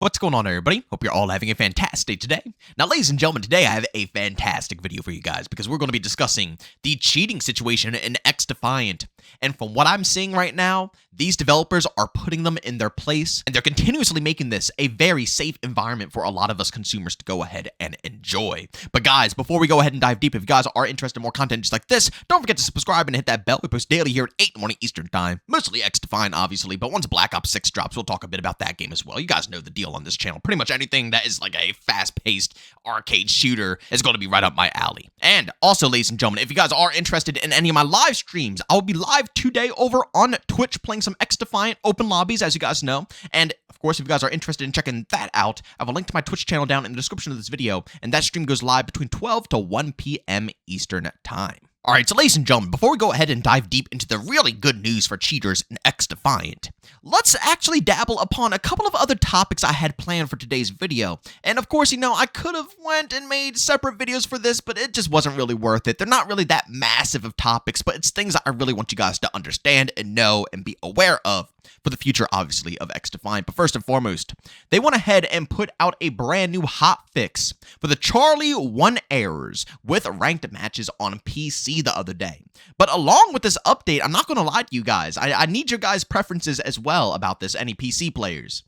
What's going on, everybody? Hope you're all having a fantastic day today. Now, ladies and gentlemen, today I have a fantastic video for you guys because we're going to be discussing the cheating situation in XDefiant. And from what I'm seeing right now, these developers are putting them in their place, and they're continuously making this a very safe environment for a lot of us consumers to go ahead and enjoy. But guys, before we go ahead and dive deep, if you guys are interested in more content just like this, don't forget to subscribe and hit that bell. We post daily here at 8 in the morning Eastern Time. Mostly XDefiant, obviously, but once Black Ops 6 drops, we'll talk a bit about that game as well. You guys know the deal on this channel. Pretty much anything that is like a fast-paced arcade shooter is going to be right up my alley. And also, ladies and gentlemen, if you guys are interested in any of my live streams, I will be live today over on Twitch playing some XDefiant open lobbies, as you guys know. And of course, if you guys are interested in checking that out, I have a link to my Twitch channel down in the description of this video, and that stream goes live between 12 to 1 p.m. Eastern Time. Alright, so ladies and gentlemen, before we go ahead and dive deep into the really good news for cheaters in XDefiant, let's actually dabble upon a couple of other topics I had planned for today's video. And of course, I could have went and made separate videos for this, but it just wasn't really worth it. They're not really that massive of topics, but it's things that I really want you guys to understand and know and be aware of for the future, obviously, of XDefiant. But first and foremost, they went ahead and put out a brand new hotfix for the Charlie 1 errors with ranked matches on PC the other day. But along with this update, I'm not going to lie to you guys. I need your guys' preferences as well about this, any PC players.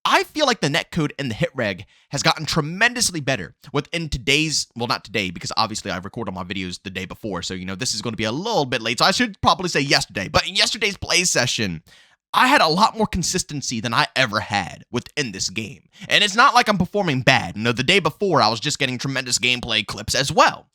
I feel like the netcode and the hit reg has gotten tremendously better within today's, well, not today, because obviously I record all my videos the day before, so, this is going to be a little bit late, so I should probably say yesterday. But in yesterday's play session, I had a lot more consistency than I ever had within this game. And it's not like I'm performing bad. The day before, I was just getting tremendous gameplay clips as well.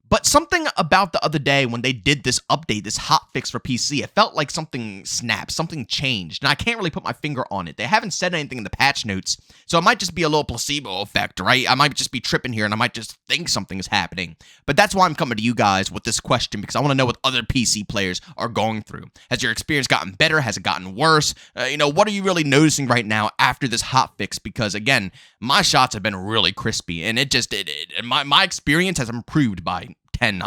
But something about the other day when they did this update, this hotfix for PC, it felt like something snapped, something changed, and I can't really put my finger on it. They haven't said anything in the patch notes, so it might just be a little placebo effect, right? I might just be tripping here, and I might just think something is happening. But that's why I'm coming to you guys with this question, because I want to know what other PC players are going through. Has your experience gotten better? Has it gotten worse? What are you really noticing right now after this hotfix? Because, again, my shots have been really crispy, and my experience has improved by 10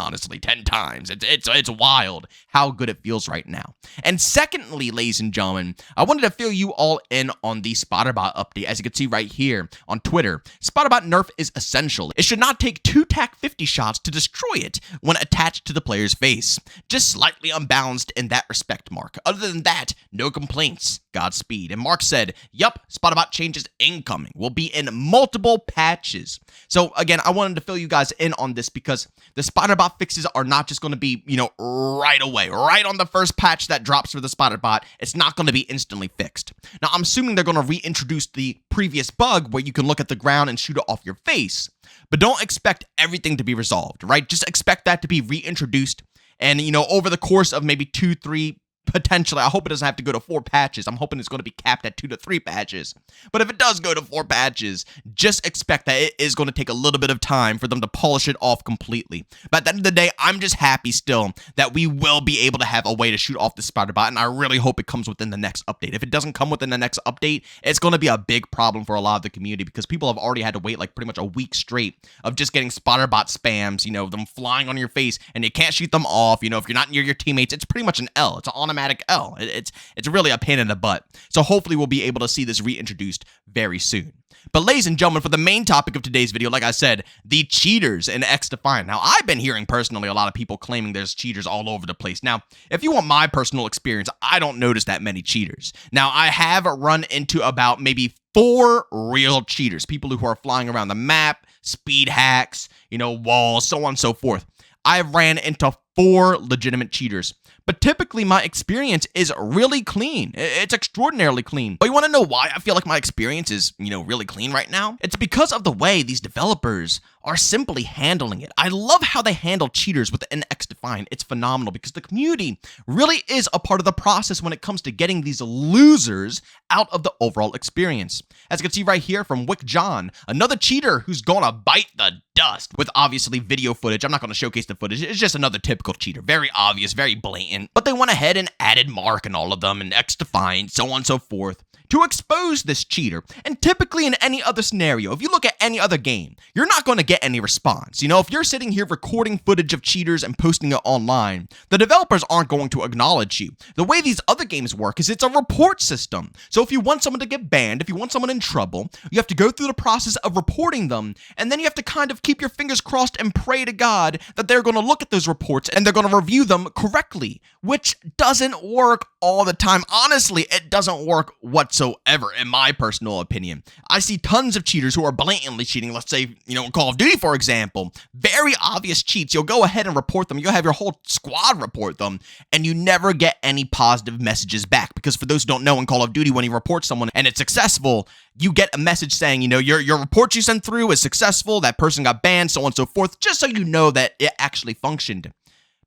times. It's wild how good it feels right now. And secondly, ladies and gentlemen, I wanted to fill you all in on the Spotterbot update. As you can see right here on Twitter, Spotterbot nerf is essential. It should not take 2 TAC 50 shots to destroy it when attached to the player's face. Just slightly unbalanced in that respect, Mark. Other than that, no complaints. Godspeed. And Mark said, yup, Spotterbot changes incoming. Will be in multiple patches. So again, I wanted to fill you guys in on this because the Spotterbot fixes are not just going to be, right away, right on the first patch that drops for the Spotterbot. It's not going to be instantly fixed. Now, I'm assuming they're going to reintroduce the previous bug where you can look at the ground and shoot it off your face. But don't expect everything to be resolved, right? Just expect that to be reintroduced. And, over the course of maybe 2, 3, potentially, I hope it doesn't have to go to 4 patches. I'm hoping it's going to be capped at 2 to 3 patches. But if it does go to 4 patches, just expect that it is going to take a little bit of time for them to polish it off completely. But at the end of the day, I'm just happy still that we will be able to have a way to shoot off the Spotterbot, and I really hope it comes within the next update. If it doesn't come within the next update, it's going to be a big problem for a lot of the community because people have already had to wait like pretty much a week straight of just getting Spotterbot spams, them flying on your face, and you can't shoot them off. If you're not near your teammates, it's pretty much an L. It's an automatic L. It's really a pain in the butt. So hopefully we'll be able to see this reintroduced very soon. But ladies and gentlemen, for the main topic of today's video, like I said, the cheaters in XDefiant. Now, I've been hearing personally a lot of people claiming there's cheaters all over the place. Now, if you want my personal experience, I don't notice that many cheaters. Now, I have run into about maybe 4 real cheaters, people who are flying around the map, speed hacks, walls, so on and so forth. I've ran into 4 legitimate cheaters. But typically, my experience is really clean. It's extraordinarily clean. But you want to know why I feel like my experience is, really clean right now? It's because of the way these developers are simply handling it. I love how they handle cheaters within XDefiant. It's phenomenal because the community really is a part of the process when it comes to getting these losers out of the overall experience. As you can see right here from Wick John, another cheater who's gonna bite the dust with obviously video footage. I'm not going to showcase the footage. It's just another typical cheater. Very obvious, very blatant. But they went ahead and added Mark and all of them and XDefiant, so on and so forth, to expose this cheater. And typically in any other scenario, if you look at any other game, you're not going to get any response. You know, if you're sitting here recording footage of cheaters and posting it online, the developers aren't going to acknowledge you. The way these other games work is it's a report system. So if you want someone to get banned, if you want someone in trouble, you have to go through the process of reporting them, and then you have to kind of keep your fingers crossed and pray to God that they're going to look at those reports and they're going to review them correctly, which doesn't work all the time. Honestly, it doesn't work whatsoever, in my personal opinion. I see tons of cheaters who are blatantly cheating. Let's say, you know, Call of Duty, for example, very obvious cheats. You'll go ahead and report them. You'll have your whole squad report them, and you never get any positive messages back. Because for those who don't know, in Call of Duty, when you report someone and it's successful, you get a message saying, you know, your report you sent through is successful, that person got banned, so on and so forth, just so you know that it actually functioned.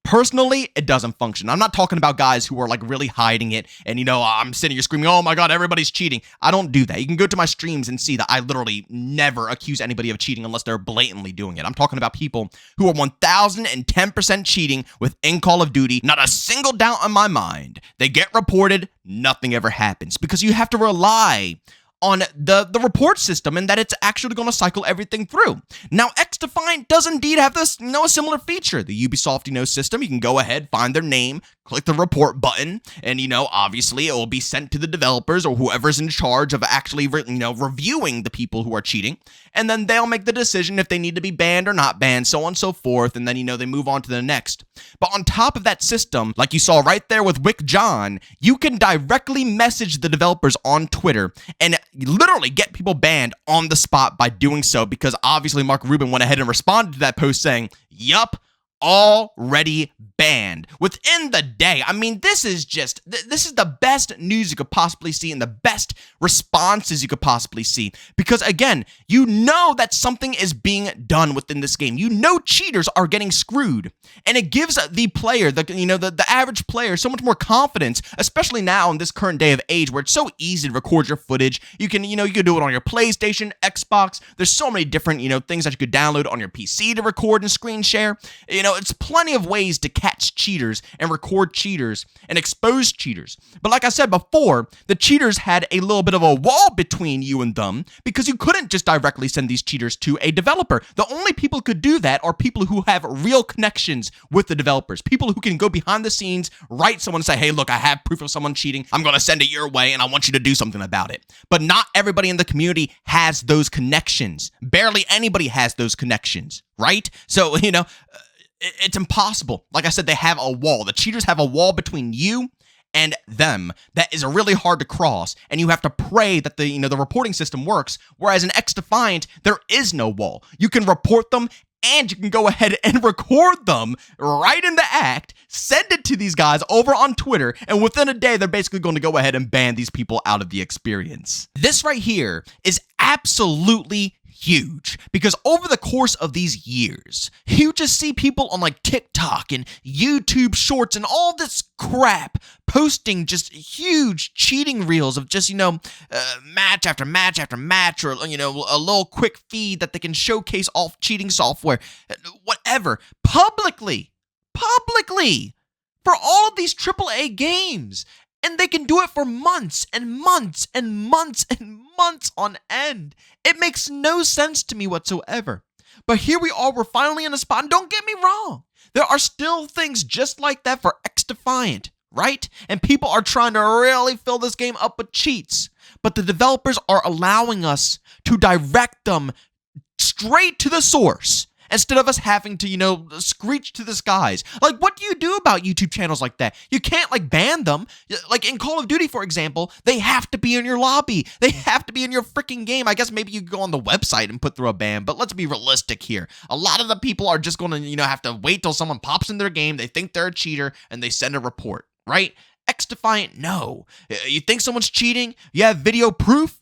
Personally, it doesn't function. I'm not talking about guys who are like really hiding it and, you know, I'm sitting here screaming, oh my God, everybody's cheating. I don't do that. You can go to my streams and see that I literally never accuse anybody of cheating unless they're blatantly doing it. I'm talking about people who are 1010% cheating within Call of Duty. Not a single doubt in my mind. They get reported, nothing ever happens because you have to rely on the report system and that it's actually going to cycle everything through. Now, XDefiant does indeed have this, you know, a similar feature. The Ubisoft, you know, system, you can go ahead, find their name, click the report button, and, you know, obviously it will be sent to the developers or whoever's in charge of actually, you know, reviewing the people who are cheating, and then they'll make the decision if they need to be banned or not banned, so on and so forth, and then, you know, they move on to the next. But on top of that system, like you saw right there with Wick John, you can directly message the developers on Twitter and literally get people banned on the spot by doing so, because obviously Mark Rubin went ahead and responded to that post saying, yup, already banned within the day. I mean, this is the best news you could possibly see and the best responses you could possibly see, because again, you know that something is being done within this game. You know cheaters are getting screwed, and it gives the player, the average player, so much more confidence, especially now in this current day of age where it's so easy to record your footage. You can do it on your PlayStation, Xbox. There's so many different, things that you could download on your PC to record and screen share. It's plenty of ways to catch cheaters and record cheaters and expose cheaters. But like I said before, the cheaters had a little bit of a wall between you and them because you couldn't just directly send these cheaters to a developer. The only people who could do that are people who have real connections with the developers, people who can go behind the scenes, write someone and say, hey, look, I have proof of someone cheating. I'm going to send it your way and I want you to do something about it. But not everybody in the community has those connections. Barely anybody has those connections, right? So, it's impossible. Like I said, they have a wall. The cheaters have a wall between you and them that is really hard to cross, and you have to pray that the reporting system works. Whereas in XDefiant, there is no wall. You can report them, and you can go ahead and record them right in the act, send it to these guys over on Twitter, and within a day, they're basically going to go ahead and ban these people out of the experience. This right here is absolutely huge, because over the course of these years, you just see people on like TikTok and YouTube Shorts and all this crap posting just huge cheating reels of just, match after match after match, or, a little quick feed that they can showcase off cheating software, whatever, publicly, for all of these AAA games. And they can do it for months and months and months and months on end. It makes no sense to me whatsoever. But here we are, we're finally in a spot, and don't get me wrong, there are still things just like that for XDefiant, right? And people are trying to really fill this game up with cheats. But the developers are allowing us to direct them straight to the source, instead of us having to, screech to the skies. Like, what do you do about YouTube channels like that? You can't, ban them. Like, in Call of Duty, for example, they have to be in your lobby. They have to be in your freaking game. I guess maybe you could go on the website and put through a ban, but let's be realistic here. A lot of the people are just going to, have to wait till someone pops in their game, they think they're a cheater, and they send a report, right? XDefiant, no. You think someone's cheating? You have video proof?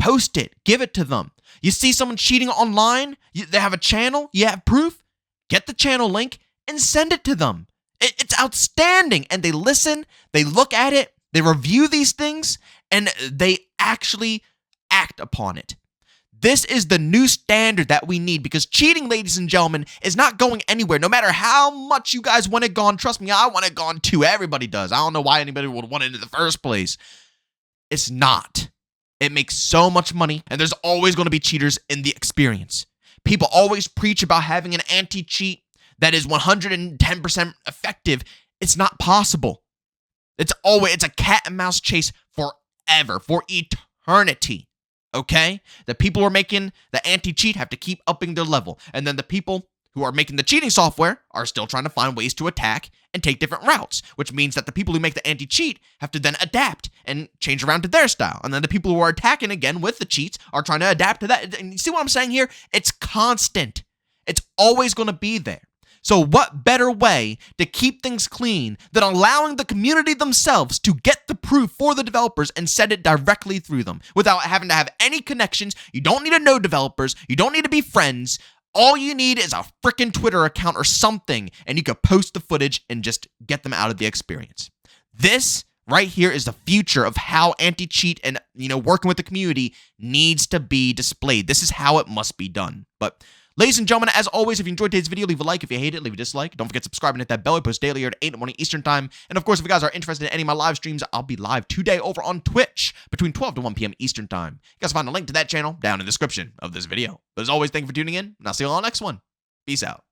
Post it. Give it to them. You see someone cheating online, they have a channel, you have proof, get the channel link and send it to them. It's outstanding. And they listen, they look at it, they review these things, and they actually act upon it. This is the new standard that we need, because cheating, ladies and gentlemen, is not going anywhere. No matter how much you guys want it gone, trust me, I want it gone too. Everybody does. I don't know why anybody would want it in the first place. It's not. It makes so much money, and there's always going to be cheaters in the experience. People always preach about having an anti-cheat that is 110% effective. It's not possible. It's a cat and mouse chase forever, for eternity. Okay? The people who are making the anti-cheat have to keep upping their level, and then the people who are making the cheating software are still trying to find ways to attack and take different routes, which means that the people who make the anti-cheat have to then adapt and change around to their style. And then the people who are attacking again with the cheats are trying to adapt to that. And you see what I'm saying here? It's constant. It's always going to be there. So what better way to keep things clean than allowing the community themselves to get the proof for the developers and send it directly through them without having to have any connections? You don't need to know developers. You don't need to be friends. All you need is a freaking Twitter account or something, and you could post the footage and just get them out of the experience. This right here is the future of how anti-cheat and, working with the community needs to be displayed. This is how it must be done. But ladies and gentlemen, as always, if you enjoyed today's video, leave a like. If you hate it, leave a dislike. Don't forget to subscribe and hit that bell. I post daily at 8 in the morning Eastern time. And of course, if you guys are interested in any of my live streams, I'll be live today over on Twitch between 12 to 1 p.m. Eastern time. You guys find a link to that channel down in the description of this video. But as always, thank you for tuning in, and I'll see you all on the next one. Peace out.